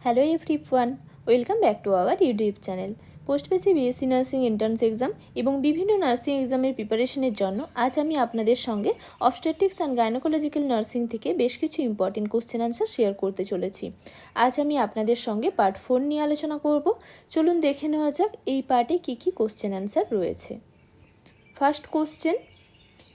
Hello everyone, welcome back to our YouTube channel. Post basic BSc nursing entrance exam এবং বিভিন্ন nursing এক্সামের প্রিপারেশনের জন্য আজ আমি আপনাদের সঙ্গে অবস্টেট্রিক্স অ্যান্ড গাইনোকোলজিক্যাল নার্সিং থেকে বেশ কিছু ইম্পর্টেন্ট কোশ্চেন আনসার শেয়ার করতে চলেছি। আজ আমি আপনাদের সঙ্গে পার্ট 4 নিয়ে আলোচনা করব। চলুন দেখে নেওয়া যাক এই পার্টে কী কী কোশ্চেন আনসার রয়েছে। First question: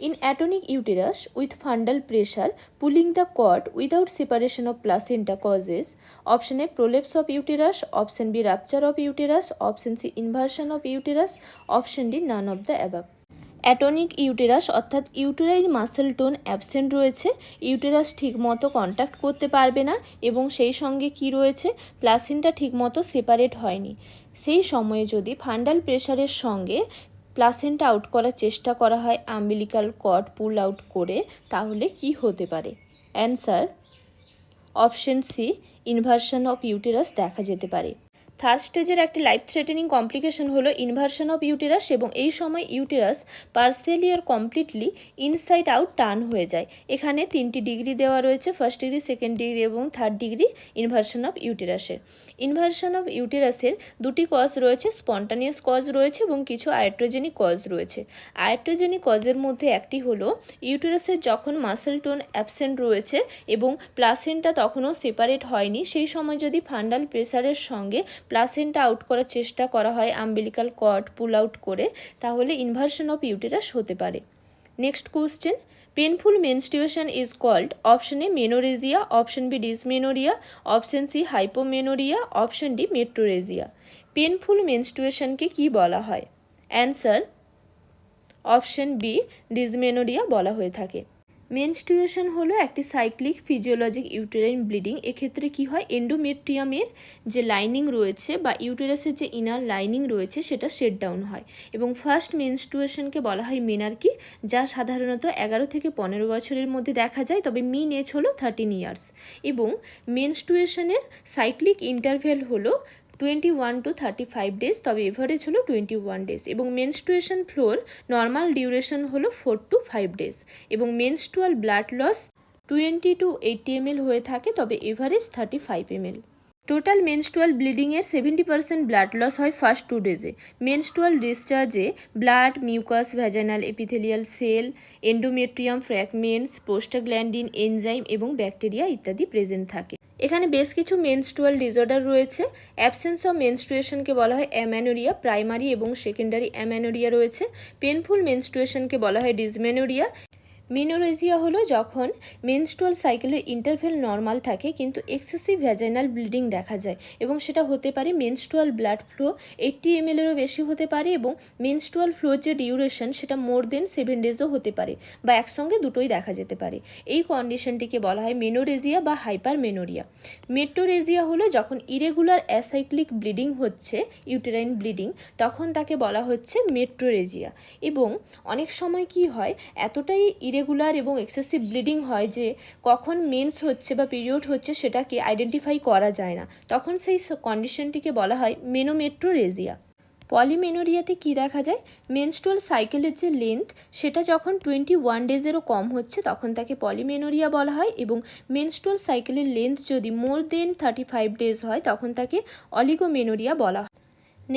in atonic uterus with fundal pressure, pulling the cord without separation of placenta causes option A prolapse of uterus, option B rupture of uterus, option C inversion of uterus, option D none of the above. Atonic uterus অর্থাৎ uterine muscle tone absent রয়েছে, uterus ঠিকমতো contact করতে পারবে না এবং সেই সঙ্গে কি রয়েছে, প্লাসেন্টা ঠিকমতো সেপারেট হয়নি। সেই সময়ে যদি ফান্ডাল প্রেশারের সঙ্গে প্লাসেন্টা আউট করার চেষ্টা করা হয় আম্বিলিকাল কর্ড পুল আউট করে, তাহলে কি হতে পারে? Answer option C, inversion of uterus দেখা যেতে পারে। থার্ড স্টেজের একটি লাইফ থ্রেটেনিং কমপ্লিকেশন হলো ইনভার্সন অফ ইউটেরাস এবং এই সময় ইউটেরাস পার্সিয়ালি আর কমপ্লিটলি ইনসাইড আউট টার্ন হয়ে যায়। এখানে 3টি ডিগ্রি দেওয়া রয়েছে, ফার্স্ট ডিগ্রি, সেকেন্ড ডিগ্রি এবং থার্ড ডিগ্রি ইনভার্সন অফ ইউটেরাসের। ইনভার্সন অফ ইউটেরাসের দুটি কজ রয়েছে, স্পন্টানিয়াস কজ রয়েছে এবং কিছু আয়াট্রোজেনিক কজ রয়েছে। আয়াট্রোজেনিক কজের মধ্যে একটি হলো ইউটেরাসের যখন মাসেল টোন অ্যাবসেন্ট রয়েছে এবং প্লাসেন্টা তখনও সেপারেট হয়নি, সেই সময় যদি ফান্ডাল প্রেসারের সঙ্গে প্লাসেন্টা আউট করার চেষ্টা করা হয় আম্বিলিকাল কর্ড পুল আউট করে, তাহলে ইনভার্সন অফ ইউটেরাস হতে পারে। Next question: painful menstruation is called option A menorrhagia, option B dysmenorrhoea, option C hypomenorrhoea, option D metrorrhagia. Painful মেনস্ট্রুয়েশনকে কি বলা হয়? অ্যান্সার অপশন বি, ডিসমেনোরিয়া বলা হয়ে থাকে। মেনস্ট্রুয়েশন হলো একটি সাইক্লিক ফিজিওলজিক ইউটেরাইন ব্লিডিং। এক্ষেত্রে কি হয়, এন্ডোমেট্রিয়ামের যে লাইনিং রয়েছে বা ইউটেরাসের যে ইনার লাইনিং রয়েছে সেটা শেট ডাউন হয় এবং ফার্স্ট মেনস্ট্রুয়েশনকে বলা হয় মেনার্কি, যা সাধারণত 11 থেকে 15 বছরের মধ্যে দেখা যায়, তবে মিন এজ হলো 13 ইয়ার্স এবং মেনস্ট্রুয়েশনের সাইক্লিক ইন্টারভ্যাল হলো 21 to 35 ডেজ, তবে এভারেজ হলো 21 ডেজ এবং মেনস্ট্রুয়েশন ফ্লোর নর্মাল ডিউরেশন হলো 4 to 5 ডেজ এবং menstrual blood loss 20 to 80 ml হয়ে থাকে, তবে এভারেজ 35 ml। টোটাল মেনস্ট্রুয়াল ব্লিডিংয়ের 70% ব্লাড লস হয় ফার্স্ট 2 ডেজে। মেনস্ট্রুয়াল ডিসচার্জে blood, mucus, vaginal epithelial cell, endometrium fragments, prostaglandin, enzyme এবং ব্যাকটেরিয়া ইত্যাদি প্রেজেন্ট থাকে। এখানে বেশ কিছু মেনস্ট্রুয়াল ডিসঅর্ডার রয়েছে। অ্যাবসেন্স অফ মেনস্ট্রুয়েশনকে বলা হয় অ্যামেনোরিয়া, প্রাইমারি এবং সেকেন্ডারি অ্যামেনোরিয়া রয়েছে। পেনফুল মেনস্ট্রুয়েশনকে বলা হয় ডিসমেনোরিয়া। মেনোরেজিয়া হলো যখন মেনস্ট্রুয়াল সাইকেলের ইন্টারভেল নর্মাল থাকে কিন্তু এক্সেসিভ ভ্যাজাইনাল ব্লিডিং দেখা যায় এবং সেটা হতে পারে মেনস্ট্রুয়াল ব্লাড ফ্লো 80 ml-এরও বেশি হতে পারে এবং মেনস্ট্রুয়াল ফ্লোর যে ডিউরেশন সেটা মোর দেন 7 ডেজও হতে পারে বা একসঙ্গে দুটোই দেখা যেতে পারে। এই কন্ডিশনটিকে বলা হয় মেনোরেজিয়া বা হাইপারমেনোরিয়া। মেট্রোরেজিয়া হলো যখন ইরেগুলার অ্যাসাইক্লিক ব্লিডিং হচ্ছে, ইউটেরাইন ব্লিডিং, তখন তাকে বলা হচ্ছে মেট্রোরেজিয়া। এবং অনেক সময় কি হয়, এতটাই ইরেগুলার এবং এক্সেসিভ ব্লিডিং হয় যে কখন মেন্স হচ্ছে বা পিরিয়ড হচ্ছে সেটাকে আইডেন্টিফাই করা যায় না, তখন সেই কন্ডিশনটিকে বলা হয় মেনোমেট্রোরেজিয়া। পলিমেনোরিয়াতে কি দেখা যায়, মেনস্ট্রুয়াল সাইকেলের যে লেন্থ সেটা যখন 21 ডেজেরও কম হচ্ছে তখন তাকে পলিমেনোরিয়া বলা হয় এবং মেনস্ট্রুয়াল সাইকেলের লেন্থ যদি মোর দেন 35 ডেজ হয় তখন তাকে অলিগোমেনোরিয়া বলা হয়।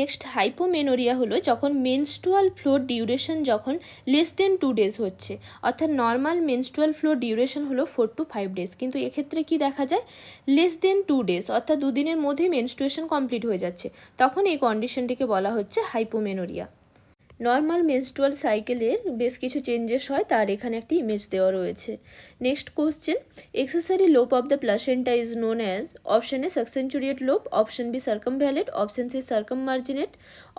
নেক্সট হাইপোমেনোরিয়া হলো যখন মেনস্ট্রুয়াল ফ্লোর ডিউরেশন যখন লেস দেন 2 ডেজ হচ্ছে, অর্থাৎ নর্মাল মেনস্ট্রুয়াল ফ্লোর ডিউরেশন হলো 4 to 5 ডেজ, কিন্তু এক্ষেত্রে কি দেখা যায়, লেস দেন 2 ডেজ অর্থাৎ 2 দিনের মধ্যেই মেনস্ট্রুয়েশন কমপ্লিট হয়ে যাচ্ছে, তখন এই কন্ডিশনটিকে বলা হচ্ছে হাইপোমেনোরিয়া। নর্মাল মেনস্ট্রুয়াল সাইকেলের বেশ কিছু চেঞ্জেস হয়, তার এখানে একটি ইমেজ দেওয়া রয়েছে। Next question: accessory lobe of the placenta is known as option A succenturiate lobe, option B circumvallate, option C circummarginate,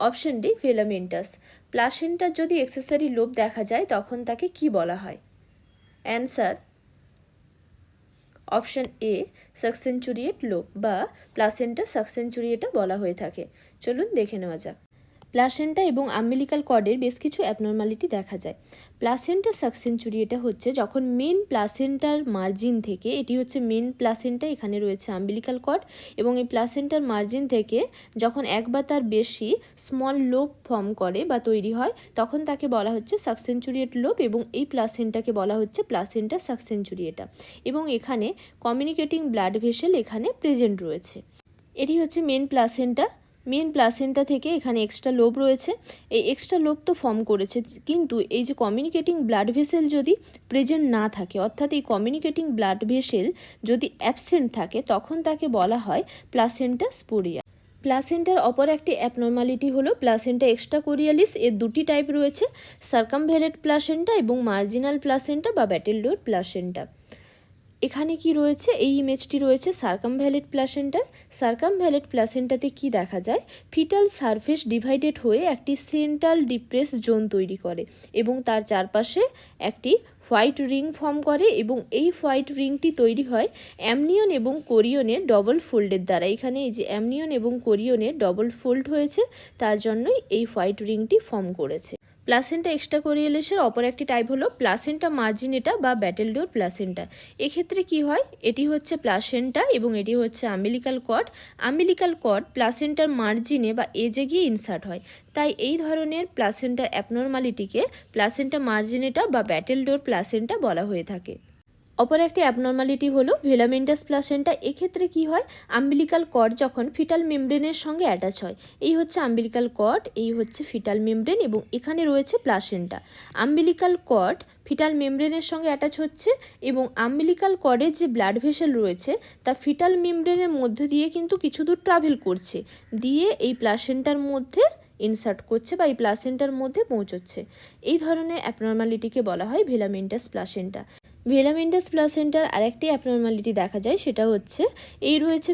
option D filamentous. প্লাসেন্টার যদি এক্সেসরি লোপ দেখা যায় তখন তাকে কি বলা হয়? অ্যান্সার অপশন এ, সাকসেন্চুরিয়েট লোপ বা প্লাসেন্টা সাকসেন্চুরিয়েটা বলা হয়ে থাকে। চলুন দেখে নেওয়া যাক। প্লাসেন্টা এবং আম্বিলিকাল কর্ডের বেশ কিছু অ্যাবনর্মালিটি দেখা যায়। প্লাসেন্টা সাকসেন্চুরিয়েটা হচ্ছে যখন মেন প্লাসেন্টার মার্জিন থেকে, এটি হচ্ছে মেন প্লাসেন্টা, এখানে রয়েছে আম্বিলিকাল কর্ড এবং এই প্লাসেন্টার মার্জিন থেকে যখন এক বা তার বেশি স্মল লোব ফর্ম করে বা তৈরি হয় তখন তাকে বলা হচ্ছে সাকসেন্চুরিয়েট লোব এবং এই প্লাসেন্টাকে বলা হচ্ছে প্লাসেন্টা সাকসেন্চুরিয়েটা এবং এখানে কমিউনিকেটিং ব্লাড ভেসেল এখানে প্রেজেন্ট রয়েছে। এটি হচ্ছে মেন প্লাসেন্টা। মেন প্লাসেন্টা থেকে এখানে এক্সট্রা লোব রয়েছে। এই এক্সট্রা লোব তো ফর্ম করেছে, কিন্তু এই যে কমিউনিকেটিং ব্লাড ভেসেল যদি প্রেজেন্ট না থাকে, অর্থাৎ এই কমিউনিকেটিং ব্লাড ভেসেল যদি অ্যাবসেন্ট থাকে, তখন তাকে বলা হয় প্লাসেন্টা স্পুরিয়া। প্লাসেন্টার অপর একটি অ্যাবনর্মালিটি হলো প্লাসেন্টা এক্সট্রাকোরিয়ালিস। এর দুটি টাইপ রয়েছে, সার্কামভ্যালেন্ট প্লাসেন্টা এবং মার্জিনাল প্লাসেন্টা বা ব্যাটেলডোর প্লাসেন্টা। এখানে কি রয়েছে, এই ইমেজটি রয়েছে সার্কামভ্যালেন্ট প্লাসেন্টার। সার্কামভ্যালেন্ট প্লাসেন্টাতে কি দেখা যায়, ফিটাল সারফেস ডিভাইডেড হয়ে একটি সেন্ট্রাল ডিপ্রেস জোন তৈরি করে এবং তার চারপাশে একটি হোয়াইট রিং ফর্ম করে, এবং এই হোয়াইট রিংটি তৈরি হয় অ্যামনিয়ন এবং কোরিয়নের ডবল ফোল্ডের দ্বারা। এখানে এই যে অ্যামনিয়ন এবং কোরিয়নের ডবল ফোল্ড হয়েছে, তার জন্যই এই হোয়াইট রিংটি ফর্ম করেছে। প্লাসেন্টা এক্সট্রাকোরিয়ালিসের অপর একটি টাইপ হলো প্লাসেন্টা মার্জিনেটা বা ব্যাটেলডোর প্লাসেন্টা। এক্ষেত্রে কি হয়, এটি হচ্ছে প্লাসেন্টা এবং এটি হচ্ছে আম্বিলিকাল কর্ড। আম্বিলিকাল কর্ড প্লাসেন্টার মার্জিনে বা এজে গিয়ে ইনসার্ট হয়, তাই এই ধরনের প্লাসেন্টার অ্যাবনর্মালিটিকে প্লাসেন্টা মার্জিনেটা বা ব্যাটেলডোর প্লাসেন্টা বলা হয়ে থাকে। অপর একটি অ্যাবনর্মালিটি হলো ভেলামেন্টাস প্লাসেন্টা। এক্ষেত্রে কি হয়, আম্বিলিকাল কর্ড যখন ফিটাল মেমব্রেনের সঙ্গে অ্যাটাচ হয়, এই হচ্ছে আম্বিলিকাল কর্ড, এই হচ্ছে ফিটাল মেমব্রেন এবং এখানে রয়েছে প্লাসেন্টা। আম্বিলিকাল কর্ড ফিটাল মেমব্রেনের সঙ্গে অ্যাটাচ হচ্ছে এবং আম্বিলিকাল কর্ডের যে ব্লাড ভেসেল রয়েছে তা ফিটাল মেমব্রেনের মধ্যে দিয়ে কিন্তু কিছু দূর ট্রাভেল করছে, দিয়ে এই প্লাসেন্টার মধ্যে ইনসার্ট করছে বা এই প্লাসেন্টার মধ্যে পৌঁছচ্ছে। এই ধরনের অ্যাবনর্মালিটিকে বলা হয় ভেলামেন্টাস প্লাসেন্টা। ভেলামেন্টাস প্লাসেন্টার আরেকটি অ্যাবনর্মালিটি দেখা যায়, সেটা হচ্ছে এই রয়েছে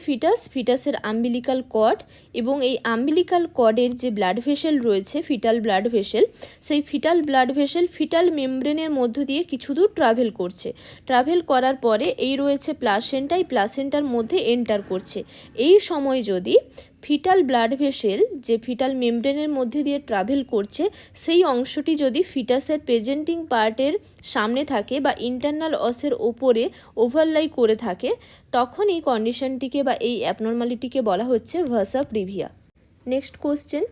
ফিটাসের আম্বিলিকাল কর্ড এবং এই আম্বিলিকাল কর্ডের যে ব্লাড ভেসেল রয়েছে ফিটাল ব্লাড ভেসেল, সেই ফিটাল ব্লাড ভেসেল ফিটাল মেমব্রেনের মধ্য দিয়ে কিছু দূর ট্রাভেল করছে। ট্রাভেল করার পরে এই রয়েছে প্লাসেন্টা, এই প্লাসেন্টার মধ্যে এন্টার করছে। এই সময় যদি ফিটাল ব্লাড ভেসেল যে ফিটাল মেমব্রেনের মধ্যে দিয়ে ট্রাভেল করছে, সেই অংশটি যদি ফিটাসের প্রেজেন্টিং পার্টের সামনে থাকে বা ইন্টারনাল অসের ওপরে ওভারলাই করে থাকে, তখন এই কন্ডিশনটিকে বা এই অ্যাবনর্মালিটিকে বলা হচ্ছে versa previa. Next question,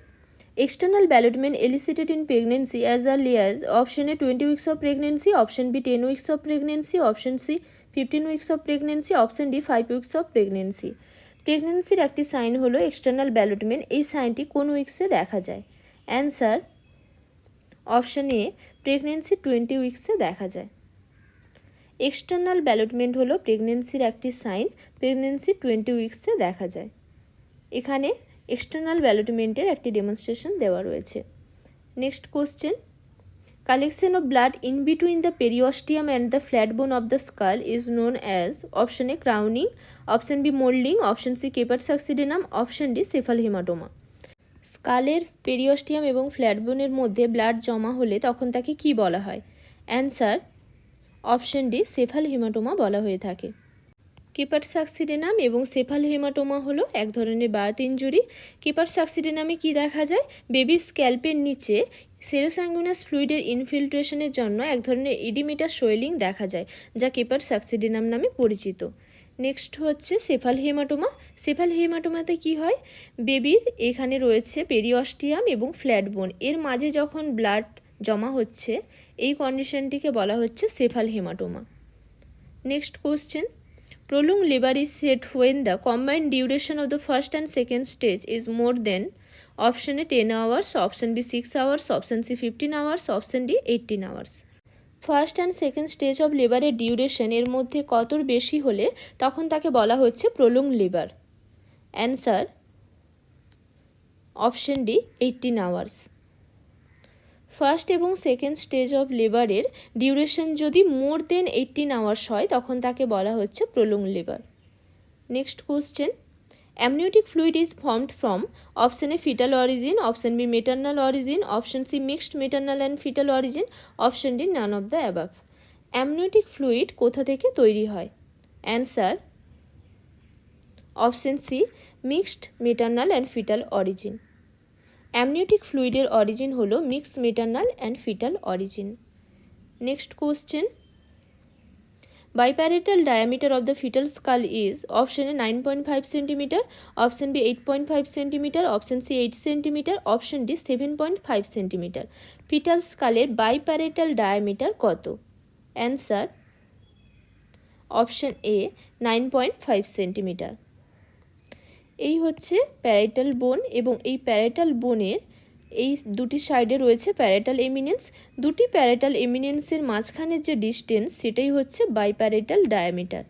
external ballotment elicited in pregnancy as early as option A 20 weeks of pregnancy, option B 10 weeks of pregnancy, option C 15 weeks of pregnancy, option D 5 weeks of pregnancy। প্রেগনেন্সির একটি sign হলো external ব্যালটমেন্ট। এই সাইনটি কোন উইক্সে দেখা যায়? Answer option এ, pregnancy 20 উইক্সে দেখা যায়। External ব্যালটমেন্ট হলো প্রেগনেন্সির একটি সাইন, প্রেগনেন্সি 20 উইক্সে দেখা যায়। এখানে এক্সটার্নাল ব্যালটমেন্টের একটি ডেমনস্ট্রেশন দেওয়া রয়েছে। Next question, collection of blood in between the periosteum and the flat bone of the skull is known as, option A crowning, option B moulding, option C caput succedaneum, option D cephal haematoma. স্কালের periosteum এবং flat বোনের মধ্যে blood জমা হলে তখন তাকে কি বলা হয়? Answer option D cephal haematoma বলা হয়ে থাকে। কেপার সাকসিডেনাম এবং সেফাল হেমাটোমা হলো এক ধরনের বার্থ ইনজুরি। কেপার সাকসিডেনামে কি দেখা যায়, বেবির স্ক্যাল্পের নিচে সেরোস্যাঙ্গুইনাস ফ্লুইডের ইনফিল্ট্রেশনের জন্য এক ধরনের ইডিমেটাস সোয়েলিং দেখা যায়, যা কেপার সাকসিডেনাম নামে পরিচিত। নেক্সট হচ্ছে সেফাল হেমাটোমা। সেফাল হেমাটোমাতে কি হয়, বেবির এখানে রয়েছে পেরিওস্টিয়াম এবং ফ্ল্যাট বোন, এর মাঝে যখন ব্লাড জমা হচ্ছে, এই কন্ডিশনটিকে বলা হচ্ছে cephal haematoma. Next question, prolonged labor is said when the combined duration of the first and second stage is more than, option A 10 hours, option B 6 hours, option C 15 hours, option D 18 hours। First and second stage of লেবারের duration এর মধ্যে কতর বেশি হলে তখন তাকে বলা হচ্ছে prolonged labour. Answer option D 18 hours. First এবং সেকেন্ড স্টেজ অফ লেবারের ডিউরেশন যদি মোর দেন 18 আওয়ার্স হয় তখন তাকে বলা হচ্ছে prolonged labour. Next question, amniotic fluid is formed from, option A fetal origin, option B maternal origin, option C mixed maternal and fetal origin, option D none of the above। amniotic fluid কোথা থেকে তৈরি হয়? Answer option C mixed maternal and fetal origin. amniotic fluidের origin হলো mixed maternal and fetal origin. Next question, biparietal diameter of the fetal skull is, option A 9.5 cm, option B 8.5 cm, option C 8 cm, option D 7.5 cm। fetal skull-এর biparietal diameter কত? Answer option A 9.5 cm। এই হচ্ছে parietal bone এবং এই parietal বোনের এই দুটি সাইডে রয়েছে প্যারাইটাল এমিনেন্স। দুটি প্যারাইটাল এমিনেন্সের মাঝখানের যে ডিস্টেন্স সেটাই হচ্ছে বাইপ্যারাইটাল ডায়ামিটার,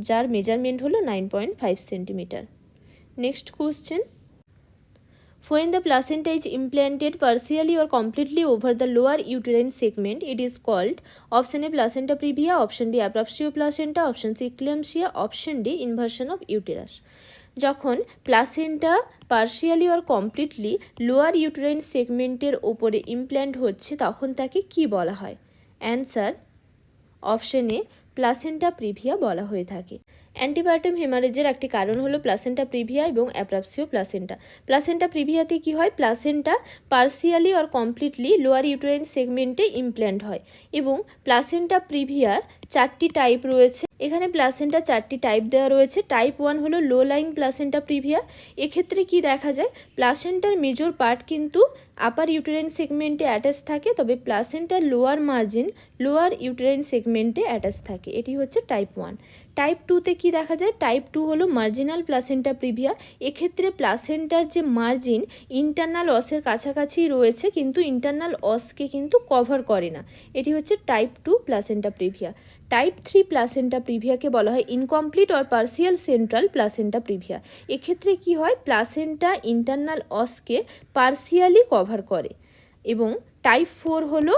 যার মেজারমেন্ট হলো 9.5 centimetre. Next question, when the placenta is implanted partially or completely over the lower uterine segment, it is called option A placenta previa, option B abruptio placenta, option C eclampsia, option D inversion of uterus। যখন placenta partially or completely lower uterine সেগমেন্টের ওপরে implant হচ্ছে তখন তাকে কি বলা হয়? Answer option এ placenta previa বলা হয়ে থাকে। অ্যান্টিপার্টাম হেমারেজের একটি কারণ হলো প্লাসেন্টা প্রিভিয়া এবং অ্যাপ্রাপসিও প্লাসেন্টা। প্লাসেন্টা প্রিভিয়াতে কি হয়? Placenta partially or completely lower uterine সেগমেন্টে ইমপ্ল্যান্ট হয় এবং প্লাসেন্টা প্রিভিয়ার 4টি টাইপ রয়েছে। এখানে প্লাসেন্টা 4টি টাইপ দেওয়া রয়েছে। টাইপ 1 হলো লো লাইং প্লাসেন্টা প্রিভিয়া। এক্ষেত্রে কি দেখা যায়? প্লাসেন্টার মেজর পার্ট কিন্তু আপার ইউটেরাইন সেগমেন্টে অ্যাটাচ থাকে, তবে প্লাসেন্টার লোয়ার মার্জিন লোয়ার ইউটেরাইন সেগমেন্টে অ্যাটাচ থাকে। এটি হচ্ছে টাইপ 1। টাইপ 2তে কি দেখা যায়? টাইপ 2 হলো মার্জিনাল প্লাসেন্টা প্রিভিয়া। এক্ষেত্রে প্লাসেন্টার যে মার্জিন ইন্টারনাল অসের কাছাকাছি রয়েছে কিন্তু ইন্টারনাল অসকে কিন্তু কভার করে না। এটি হচ্ছে type 2 placenta praevia. Type 3 placenta প্রিভিয়াকে বলা হয় incomplete or partial central placenta praevia. এক্ষেত্রে কি হয়? প্লাসেন্টা ইন্টারনাল অসকে পার্সিয়ালি কভার করে। এবং টাইপ 4 হলো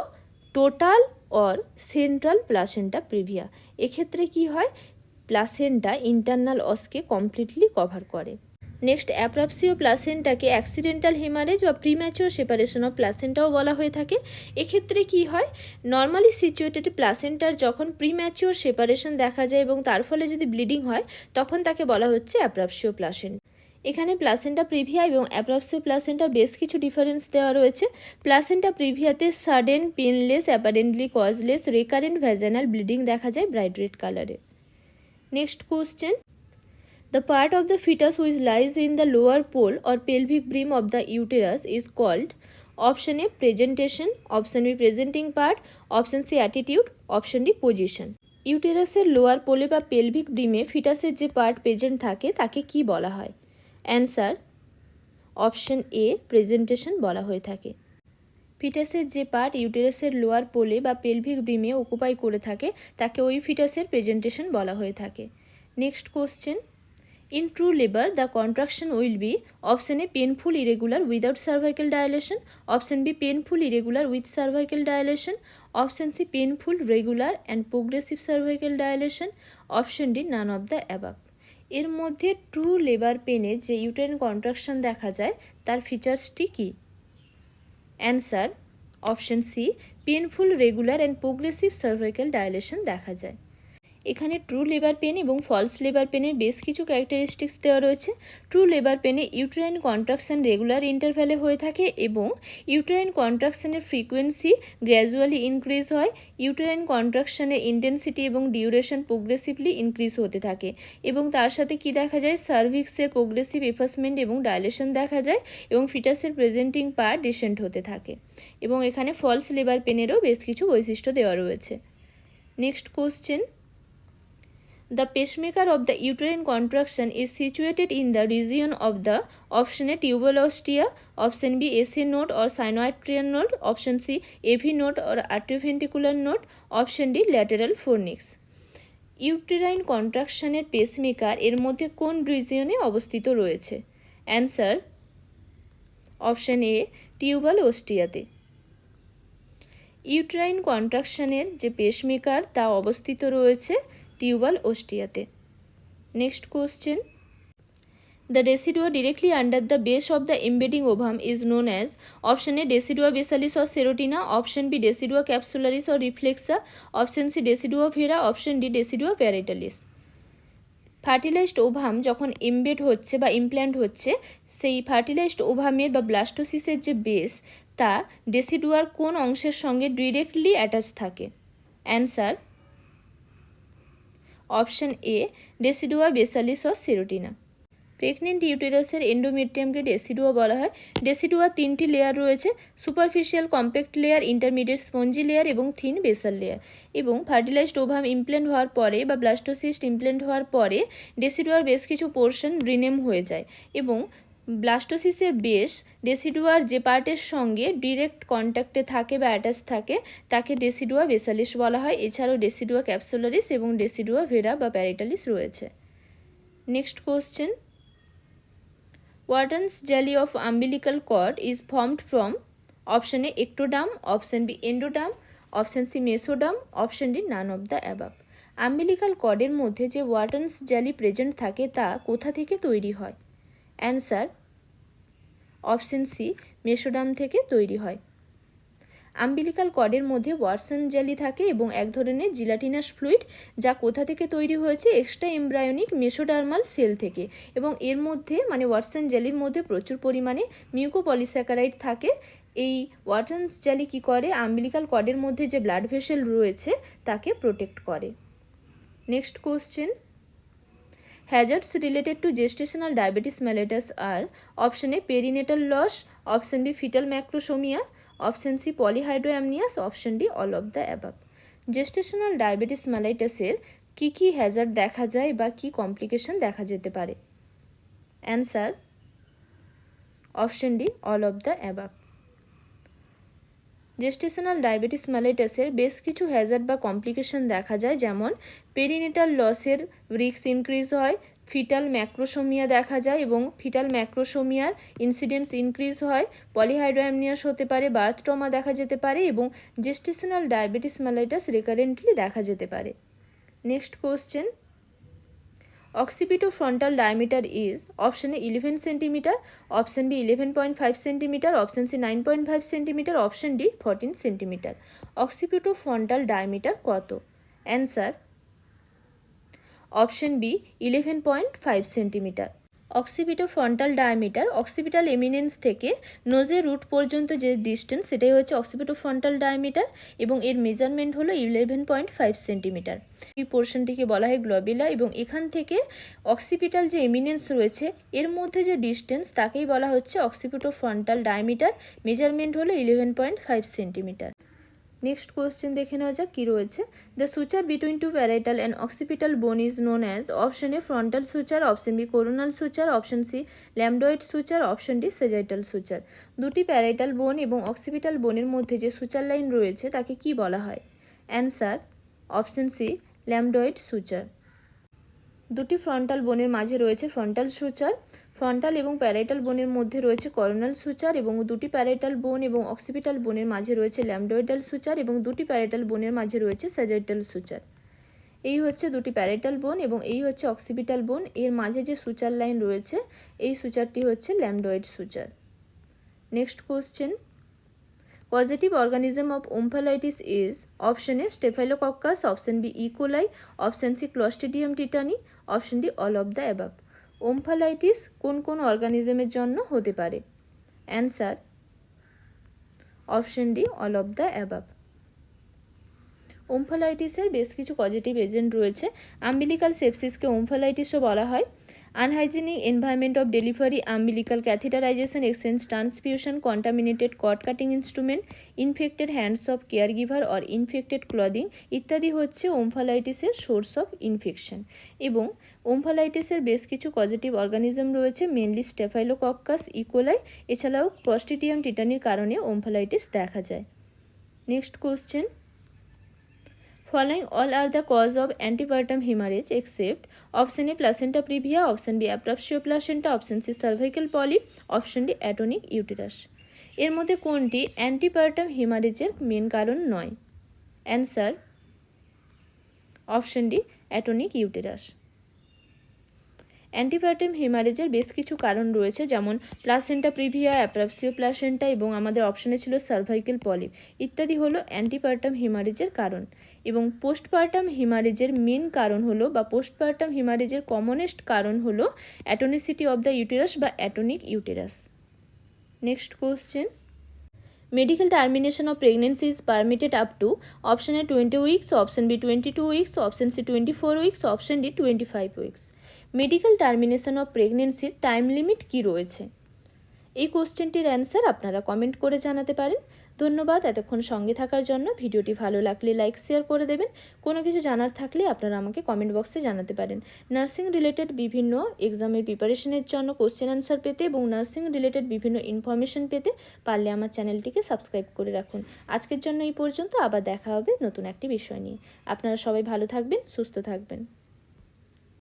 total or central placenta praevia. এক্ষেত্রে কি হয়? প্লাসেন্টা ইন্টারনাল অসকে কমপ্লিটলি কভার করে। নেক্সট অ্যাপ্রাপসিও প্লাসেন্টাকে অ্যাক্সিডেন্টাল হেমারেজ বা প্রিম্যাচিওর সেপারেশন অফ প্লাসেন্টাও বলা হয়ে থাকে। এক্ষেত্রে কি হয়? নর্মালি সিচুয়েটেড প্লাসেন্টার যখন প্রিম্যাচিওর সেপারেশন দেখা যায় এবং তার ফলে যদি ব্লিডিং হয় তখন তাকে বলা হচ্ছে অ্যাপ্রাপসিও প্লাসেন্টা। এখানে প্লাসেন্টা প্রিভিয়া এবং অ্যাপ্রাপসিও প্লাসেন্টার বেশ কিছু ডিফারেন্স দেওয়া রয়েছে। প্লাসেন্টা প্রিভিয়াতে sudden, painless, apparently causeless, recurrent vaginal bleeding দেখা যায় ব্রাইট রেড কালারে। Next question, the part of the fetus which lies in the lower pole or pelvic brim of the uterus is called option A presentation, option B presenting part, option C attitude, option D position। ইউটেরাসের lower পোলে বা pelvic ব্রিমে ফিটাসের যে part present থাকে তাকে কি বলা হয়? Answer option এ presentation বলা হয়ে থাকে। ফিটাসের যে পার্ট ইউটেরাসের লোয়ার পোলে বা পেলভিক ব্রিমে অকুপাই করে থাকে তাকে ওই ফিটাসের প্রেজেন্টেশন বলা হয়ে থাকে। Next question, in true labor the contraction will be option A painful irregular without cervical dilation, option B painful irregular with cervical dilation, option C painful regular and progressive cervical dilation, option D none of the above। এর মধ্যে true labour পেনে যে uterine contraction দেখা যায় তার ফিচার্সটি কি? Answer option C painful regular and progressive cervical dilation দেখা যায়। এখানে ট্রু লেবার পেন এবং ফলস লেবার পেনের বেশ কিছু ক্যারেক্টারিস্টিক্স দেওয়া রয়েছে। ট্রু লেবার পেনে ইউটেরাইন কন্ট্রাকশন রেগুলার ইন্টারভ্যালে হয়ে থাকে এবং ইউটেরাইন কন্ট্রাকশনের ফ্রিকোয়েন্সি গ্র্যাজুয়ালি ইনক্রিজ হয়। ইউটেরাইন কন্ট্রাকশনের ইন্টেন্সিটি এবং ডিউরেশন প্রোগ্রেসিভলি ইনক্রিজ হতে থাকে এবং তার সাথে কি দেখা যায়? সার্ভিক্সের প্রোগ্রেসিভ এফাসমেন্ট এবং ডাইলেশন দেখা যায় এবং ফিটাসের প্রেজেন্টিং পার্ট ডিসেন্ট হতে থাকে। এবং এখানে ফলস লেবার পেনেরও বেশ কিছু বৈশিষ্ট্য দেওয়া রয়েছে। Next question, the pacemaker of the uterine contraction is situated in the region of the option A tubal ostia, option B AC node or synoatrial node, option C AV node or atrioventricular node, option D lateral fornix। Uterine কন্ট্রাকশনের pacemaker এর মধ্যে কোন রিজিয়নে অবস্থিত রয়েছে? Answer option A tubal ওস্টিয়াতে। Uterine কন্ট্রাকশনের যে পেসমেকার তা অবস্থিত রয়েছে টিউবাল ওস্টিয়াতে। Next question, the residua directly under the base of the embedding ovum is known as option A decidua basalis or serotina, option B decidua capsularis or reflexa, option C decidua vera, option D decidua parietalis। Fertilised ovum যখন embed হচ্ছে বা implant হচ্ছে সেই fertilised ওভামের বা ব্লাস্টোসিসের যে base তা ডেসিডুয়ার কোন অংশের সঙ্গে ডিরেক্টলি অ্যাটাচ থাকে? Answer option A decidua basalis or serotina. Pregnant ইউটেরাসের এন্ডোমেট্রিয়ামকে ডেসিডুয়া বলা হয়। ডেসিডুয়ার 3টি লেয়ার রয়েছে, superficial compact layer, intermediate spongy layer এবং থিন বেসাল লেয়ার। এবং ফার্টিলাইজড ওভাম ইমপ্ল্যান্ট হওয়ার পরে বা ব্লাস্টোসিস্ট ইমপ্ল্যান্ট হওয়ার পরে ডেসিডুয়ার বেশ কিছু পোর্শন রিনেম হয়ে যায় এবং ব্লাস্টোসিসের বেস ডেসিডুয়ার যে পার্টের সঙ্গে ডিরেক্ট কন্ট্যাক্টে থাকে বা অ্যাটাচ থাকে তাকে ডেসিডুয়া বেসালিস বলা হয়। এছাড়াও ডেসিডুয়া ক্যাপসুলারিস এবং ডেসিডুয়া ভেরা বা প্যারিটালিস রয়েছে। Next question, Wharton's jelly of umbilical cord is formed from option A ectoderm, option B endoderm, option C mesoderm, option D none of the above. umbilical কর্ডের মধ্যে যে ওয়াটনস জেলি প্রেজেন্ট থাকে তা কোথা থেকে তৈরি হয়? অ্যান্সার অপশন সি মেসোডার্ম থেকে তৈরি হয়। আম্বিলিকাল কর্ডের মধ্যে ওয়াটসন জেলি থাকে এবং এক ধরনের জিলাটিনাস ফ্লুইড, যা কোথা থেকে তৈরি হয়েছে? এক্সট্রা এমব্রায়োনিক মেসোডার্মাল সেল থেকে। এবং এর মধ্যে মানে ওয়াটসন জেলির মধ্যে প্রচুর পরিমাণে মিউকোপলিস্যাকারাইড থাকে। এই ওয়াটসন জেলি কী করে? আম্বিলিকাল কর্ডের মধ্যে যে ব্লাড ভেসেল রয়েছে তাকে প্রোটেক্ট করে। Next question, hazards related to gestational diabetes mellitus আর option A perinatal loss, option B fetal macrosomia, option C polyhydramnios, option D all of the above. Gestational diabetes মেলাইটাসের কী কী hazard দেখা যায় বা কী কমপ্লিকেশন দেখা যেতে পারে? Answer option D all of the above. Gestational diabetes মেলাইটাসের বেশ কিছু হ্যাজার্ড বা কমপ্লিকেশন দেখা যায়, যেমন পেরিনেটাল লসের রিস্ক ইনক্রিজ হয়, ফিটাল ম্যাক্রোসোমিয়া দেখা যায় এবং ফিটাল ম্যাক্রোসোমিয়ার ইনসিডেন্স ইনক্রিজ হয়, পলিহাইড্রোঅ্যামনিয়াস হতে পারে, বার্থ ট্রমা দেখা যেতে পারে এবং জেস্টেশনাল ডায়াবেটিস মেলাইটাস রিকারেন্টলি দেখা যেতে পারে। Next question, occipital diameter is option A 11 cm, option B 11.5 cm, option C 9.5 cm, option D 14 cm. occipital diameter কত? Answer option B 11.5 cm. occipital diameter occipital eminence থেকে নোজের রুট পর্যন্ত যে distance সেটাই হচ্ছে occipital ডায়ামিটার এবং এর measurement হলো 11.5 সেন্টিমিটার। এই পোর্শনটিকে বলা হয় গ্লোবিলা এবং এখান থেকে অক্সিপিটাল যে এমিনেন্স রয়েছে এর মধ্যে যে ডিস্টেন্স তাকেই বলা হচ্ছে occipital ডায়ামিটার, মেজারমেন্ট হলো 11.5 সেন্টিমিটার। নেক্সট কোয়েশ্চেন দেখে নেওয়া যাক কী রয়েছে। The suture between two parietal and occipital bone is known as option A frontal suture, option B coronal suture, option C lambdoid suture, option D sagittal suture. দুটি parietal bone এবং occipital বোনের মধ্যে যে সুচার লাইন রয়েছে তাকে কি বলা হয়? Answer option C lambdoid suture. দুটি ফ্রন্টাল বোনের মাঝে রয়েছে ফ্রন্টাল সুচার, ফ্রন্টাল এবং প্যারাইটাল বোনের মধ্যে রয়েছে করোনাল সুচার এবং দুটি প্যারাইটাল বোন এবং অক্সিপিটাল বোনের মাঝে রয়েছে ল্যামডয়েডাল সুচার এবং দুটি প্যারাইটাল বোনের মাঝে রয়েছে স্যাজাইটাল সুচার। এই হচ্ছে দুটি প্যারাইটাল বোন এবং এই হচ্ছে অক্সিপিটাল বোন, এর মাঝে যে সুচার লাইন রয়েছে এই সুচারটি হচ্ছে lambdoid suture. Next question, positive organism of omphalitis is option A staphylococcus, option B E coli, option C clostridium tetani, option D all of the above. Omphalitis কোন কোন অর্গানিজমের জন্য হতে পারে? Answer option D all of the above. ওমফালাইটিসের বেশ কিছু positive agent রয়েছে। আম্বিলিকাল সেপসিসকে ওমফালাইটিসও বলা হয়। Unhygienic environment of delivery, umbilical catheterisation, exchange transfusion, contaminated cord cutting instrument, infected hands of care giver or infected clothing ইত্যাদি হচ্ছে ওমফালাইটিসের সোর্স অফ ইনফেকশন। এবং ওমফালাইটিসের বেশ কিছু পজিটিভ অর্গানিজম রয়েছে, মেনলি স্টেফাইলোকক্কাস, ইকোলাই, এছাড়াও ক্লস্ট্রিডিয়াম টিটানির কারণে ওমফালাইটিস দেখা যায়। Next question, following all are the cause of antepartum hemorrhage except option A placenta previa, option B abruptio placenta, option C cervical polyp, option D atonic uterus। এর মধ্যে কোনটি অ্যান্টিপার্টাম হেমারেজের main কারণ নয়? Answer option D atonic uterus. Antepartum হেমারেজের বেশ কিছু কারণ রয়েছে, যেমন প্লাসেন্টা প্রিভিয়া, অ্যাপ্রাপসিও প্লাসেন্টা এবং আমাদের অপশনে ছিল সার্ভাইকেল পলিপ ইত্যাদি হলো অ্যান্টিপার্টাম হেমারেজের কারণ। এবং পোস্টপার্টাম হেমারেজের মেন কারণ হলো বা পোস্টপার্টাম হেমারেজের কমনেস্ট কারণ হলো অ্যাটনিসিটি অফ দ্য ইউটেরাস বা atonic uterus. Next question, medical termination of pregnancy is permitted up to option A 20 weeks, option B 22 weeks, option C 24 weeks, option D 25 weeks। Medical termination of প্রেগনেন্সির time limit কী রয়েছে? এই কোশ্চেনটির answer আপনারা comment করে জানাতে পারেন। ধন্যবাদ এতক্ষণ সঙ্গে থাকার জন্য। ভিডিওটি ভালো লাগলে লাইক শেয়ার করে দেবেন। কোনো কিছু জানার থাকলে আপনারা আমাকে কমেন্ট বক্সে জানাতে পারেন। নার্সিং রিলেটেড বিভিন্ন এক্সামের প্রিপারেশনের জন্য কোশ্চেন অ্যান্সার পেতে এবং নার্সিং রিলেটেড বিভিন্ন ইনফরমেশন পেতে পারলে আমার চ্যানেলটিকে সাবস্ক্রাইব করে রাখুন। আজকের জন্য এই পর্যন্ত, আবার দেখা হবে নতুন একটি বিষয় নিয়ে। আপনারা সবাই ভালো থাকবেন, সুস্থ থাকবেন।